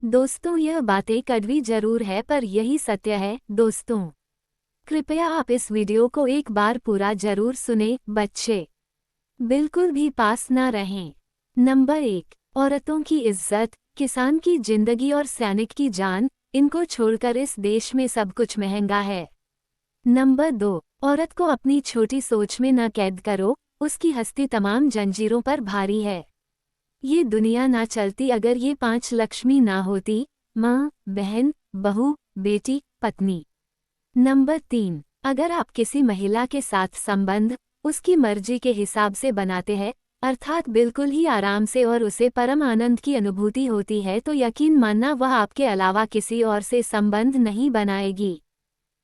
दोस्तों, यह बातें कड़वी जरूर है पर यही सत्य है। दोस्तों, कृपया आप इस वीडियो को एक बार पूरा जरूर सुने। बच्चे बिल्कुल भी पास ना रहें। नंबर 1, औरतों की इज्जत, किसान की जिंदगी और सैनिक की जान, इनको छोड़कर इस देश में सब कुछ महंगा है। नंबर 2, औरत को अपनी छोटी सोच में न कैद करो, उसकी हस्ती तमाम जंजीरों पर भारी है। ये दुनिया ना चलती अगर ये 5 लक्ष्मी ना होती, माँ, बहन, बहू, बेटी, पत्नी। नंबर 3, अगर आप किसी महिला के साथ संबंध उसकी मर्जी के हिसाब से बनाते हैं, अर्थात बिल्कुल ही आराम से और उसे परम आनंद की अनुभूति होती है, तो यकीन मानना वह आपके अलावा किसी और से संबंध नहीं बनाएगी।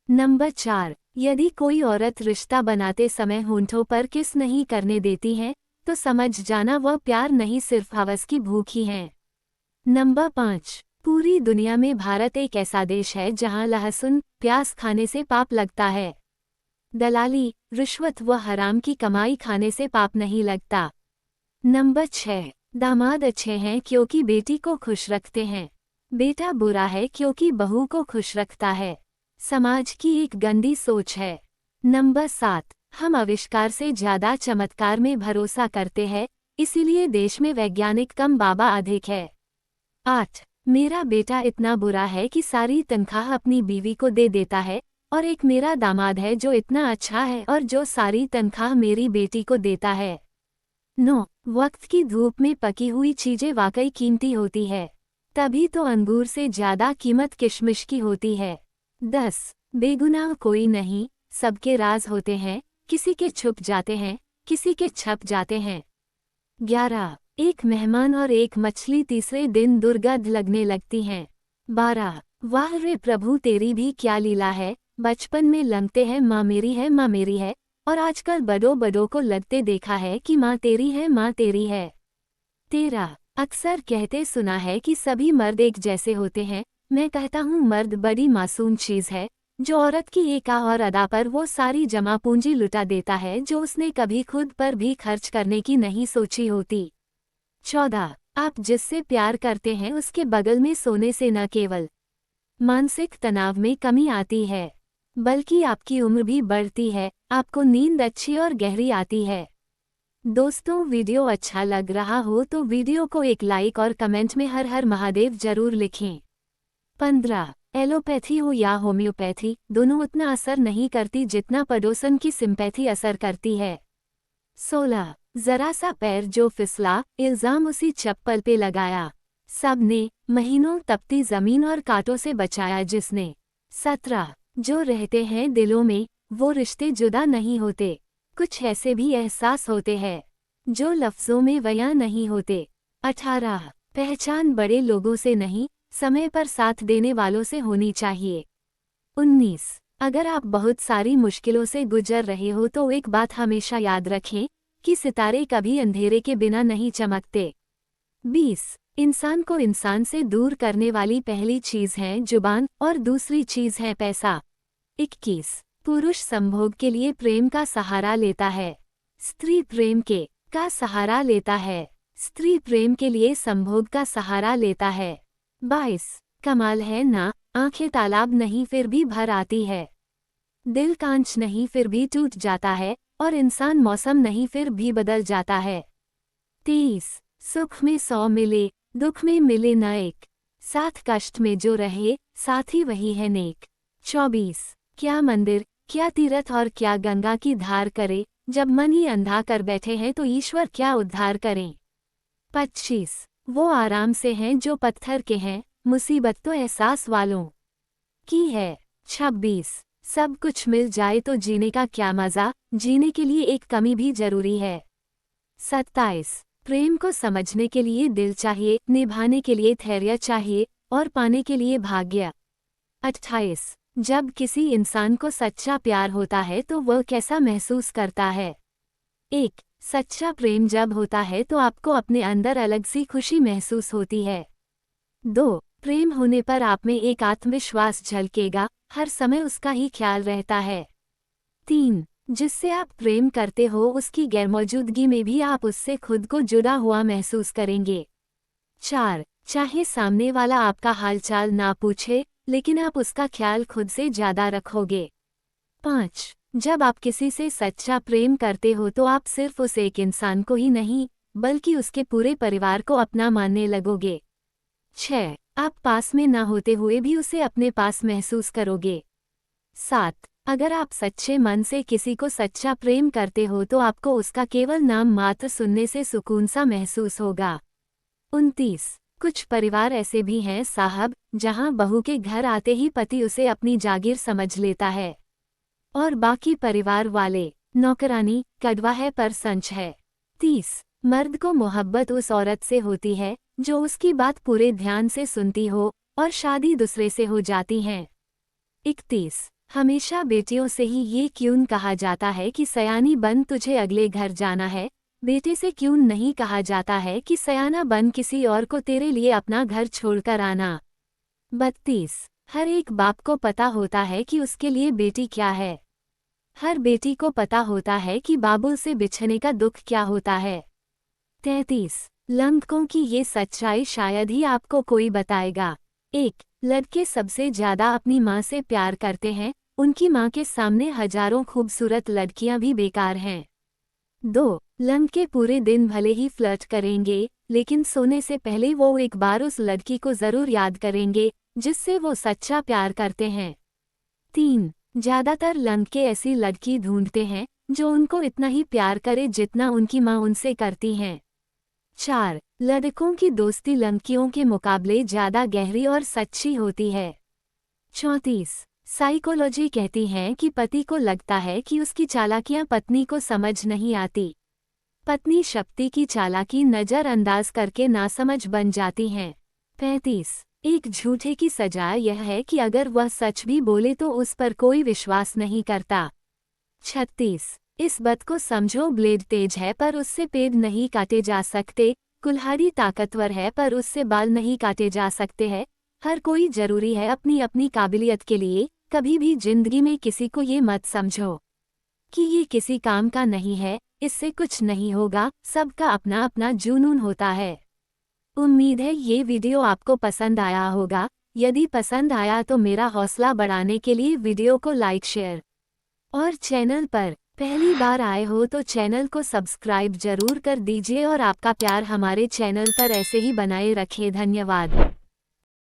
नंबर 4, यदि कोई औरत रिश्ता बनाते समय होंठों पर किस नहीं करने देती है, तो समझ जाना वह प्यार नहीं सिर्फ हवस की भूख ही है। नंबर 5, पूरी दुनिया में भारत एक ऐसा देश है जहां लहसुन प्याज खाने से पाप लगता है। दलाली, रिश्वत व हराम की कमाई खाने से पाप नहीं लगता। नंबर 6, दामाद अच्छे हैं क्योंकि बेटी को खुश रखते हैं। बेटा बुरा है क्योंकि बहू को खुश रखता है। समाज की एक गंदी सोच है। नंबर 7, हम आविष्कार से ज्यादा चमत्कार में भरोसा करते हैं, इसीलिए देश में वैज्ञानिक कम बाबा अधिक है। 8, मेरा बेटा इतना बुरा है कि सारी तनख्वाह अपनी बीवी को दे देता है, और एक मेरा दामाद है जो इतना अच्छा है और जो सारी तनख्वाह मेरी बेटी को देता है। 9, वक्त की धूप में पकी हुई चीजें वाकई कीमती होती है, तभी तो अंगूर से ज्यादा कीमत किशमिश की होती है। 10, बेगुनाह कोई नहीं, सबके राज होते हैं, किसी के छुप जाते हैं, किसी के छप जाते हैं। 11, एक मेहमान और एक मछली तीसरे दिन दुर्गंध लगने लगती हैं। 12, वाह रे प्रभु तेरी भी क्या लीला है, बचपन में लगते हैं माँ मेरी है माँ मेरी है, और आजकल बड़ों बड़ों को लगते देखा है कि माँ तेरी है माँ तेरी है। 13, अक्सर कहते सुना है कि सभी मर्द एक जैसे होते हैं, मैं कहता हूँ मर्द बड़ी मासूम चीज है, जो औरत की एक आह और अदा पर वो सारी जमा पूंजी लुटा देता है जो उसने कभी खुद पर भी खर्च करने की नहीं सोची होती। 14, आप जिससे प्यार करते हैं उसके बगल में सोने से न केवल मानसिक तनाव में कमी आती है, बल्कि आपकी उम्र भी बढ़ती है, आपको नींद अच्छी और गहरी आती है। दोस्तों, वीडियो अच्छा लग रहा हो तो वीडियो को एक लाइक और कमेंट में हर हर महादेव जरूर लिखें। 15, एलोपैथी हो या होम्योपैथी, दोनों उतना असर नहीं करती जितना पड़ोसन की सिंपैथी असर करती है। 16, जरा सा पैर जो फिसला, इल्जाम उसी चप्पल पे लगाया, सबने महीनों तपती जमीन और कांटों से बचाया जिसने। 17, जो रहते हैं दिलों में वो रिश्ते जुदा नहीं होते, कुछ ऐसे भी एहसास होते हैं जो लफ्जों में बयां नहीं होते। 18, पहचान बड़े लोगों से नहीं, समय पर साथ देने वालों से होनी चाहिए। 19, अगर आप बहुत सारी मुश्किलों से गुजर रहे हो तो एक बात हमेशा याद रखें कि सितारे कभी अंधेरे के बिना नहीं चमकते। 20, इंसान को इंसान से दूर करने वाली पहली चीज है जुबान और दूसरी चीज है पैसा। 21, पुरुष संभोग के लिए प्रेम का सहारा लेता है, स्त्री प्रेम के का सहारा लेता है, स्त्री प्रेम के लिए संभोग का सहारा लेता है। 22, कमाल है ना, आंखें तालाब नहीं फिर भी भर आती है, दिल कांच नहीं फिर भी टूट जाता है, और इंसान मौसम नहीं फिर भी बदल जाता है। 23, सुख में 100 मिले, दुख में मिले न एक, साथ कष्ट में जो रहे साथी वही है नेक। 24, क्या मंदिर क्या तीर्थ और क्या गंगा की धार करे, जब मन ही अंधा कर बैठे हैं तो ईश्वर क्या उद्धार करें। 25, वो आराम से हैं जो पत्थर के हैं, मुसीबत तो एहसास वालों की है। 26, सब कुछ मिल जाए तो जीने का क्या मजा, जीने के लिए एक कमी भी जरूरी है। 27, प्रेम को समझने के लिए दिल चाहिए, निभाने के लिए धैर्य चाहिए, और पाने के लिए भाग्य। 28, जब किसी इंसान को सच्चा प्यार होता है तो वह कैसा महसूस करता है। 1, सच्चा प्रेम जब होता है तो आपको अपने अंदर अलग सी खुशी महसूस होती है। 2, प्रेम होने पर आप में एक आत्मविश्वास झलकेगा, हर समय उसका ही ख्याल रहता है। 3, जिससे आप प्रेम करते हो उसकी गैरमौजूदगी में भी आप उससे खुद को जुड़ा हुआ महसूस करेंगे। 4, चाहे सामने वाला आपका हालचाल ना पूछे, लेकिन आप उसका ख्याल खुद से ज्यादा रखोगे। 5. जब आप किसी से सच्चा प्रेम करते हो तो आप सिर्फ उस एक इंसान को ही नहीं, बल्कि उसके पूरे परिवार को अपना मानने लगोगे। 6. आप पास में ना होते हुए भी उसे अपने पास महसूस करोगे। 7. अगर आप सच्चे मन से किसी को सच्चा प्रेम करते हो तो आपको उसका केवल नाम मात्र सुनने से सुकून सा महसूस होगा। 29. कुछ परिवार ऐसे भी हैं साहब, जहां बहू के घर आते ही पति उसे अपनी जागीर समझ लेता है और बाकी परिवार वाले नौकरानी। कड़वा है पर सच है। 30. मर्द को मोहब्बत उस औरत से होती है जो उसकी बात पूरे ध्यान से सुनती हो और शादी दूसरे से हो जाती है। 31. हमेशा बेटियों से ही ये क्यों कहा जाता है कि सयानी बन तुझे अगले घर जाना है, बेटे से क्यों नहीं कहा जाता है कि सयाना बन किसी और को तेरे लिए अपना घर छोड़कर आना। 32. हर एक बाप को पता होता है कि उसके लिए बेटी क्या है। हर बेटी को पता होता है कि बाबुल से बिछड़ने का दुख क्या होता है। 33. लड़कों की ये सच्चाई शायद ही आपको कोई बताएगा। 1. लड़के सबसे ज्यादा अपनी माँ से प्यार करते हैं, उनकी माँ के सामने हजारों खूबसूरत लड़कियां भी बेकार हैं। 2. लड़के पूरे दिन भले ही फ्लर्ट करेंगे, लेकिन सोने से पहले वो एक बार उस लड़की को जरूर याद करेंगे जिससे वो सच्चा प्यार करते हैं। 3. ज्यादातर लड़के ऐसी लड़की ढूंढते हैं जो उनको इतना ही प्यार करे जितना उनकी माँ उनसे करती हैं। 4. लड़कों की दोस्ती लड़कियों के मुकाबले ज्यादा गहरी और सच्ची होती है। 34. साइकोलॉजी कहती है कि पति को लगता है कि उसकी चालाकियां पत्नी को समझ नहीं आती। पत्नी शक्ति की चालाकी नजरअंदाज करके नासमझ बन जाती हैं। 35. एक झूठे की सजा यह है कि अगर वह सच भी बोले तो उस पर कोई विश्वास नहीं करता। 36. इस बात को समझो, ब्लेड तेज है पर उससे पेड़ नहीं काटे जा सकते, कुल्हाड़ी ताकतवर है पर उससे बाल नहीं काटे जा सकते हैं। हर कोई जरूरी है अपनी अपनी काबिलियत के लिए। कभी भी जिंदगी में किसी को ये मत समझो कि ये किसी काम का नहीं है, इससे कुछ नहीं होगा। सबका अपना अपना जुनून होता है। उम्मीद है ये वीडियो आपको पसंद आया होगा। यदि पसंद आया तो मेरा हौसला बढ़ाने के लिए वीडियो को लाइक शेयर और चैनल पर पहली बार आए हो तो चैनल को सब्सक्राइब जरूर कर दीजिए और आपका प्यार हमारे चैनल पर ऐसे ही बनाए रखे। धन्यवाद।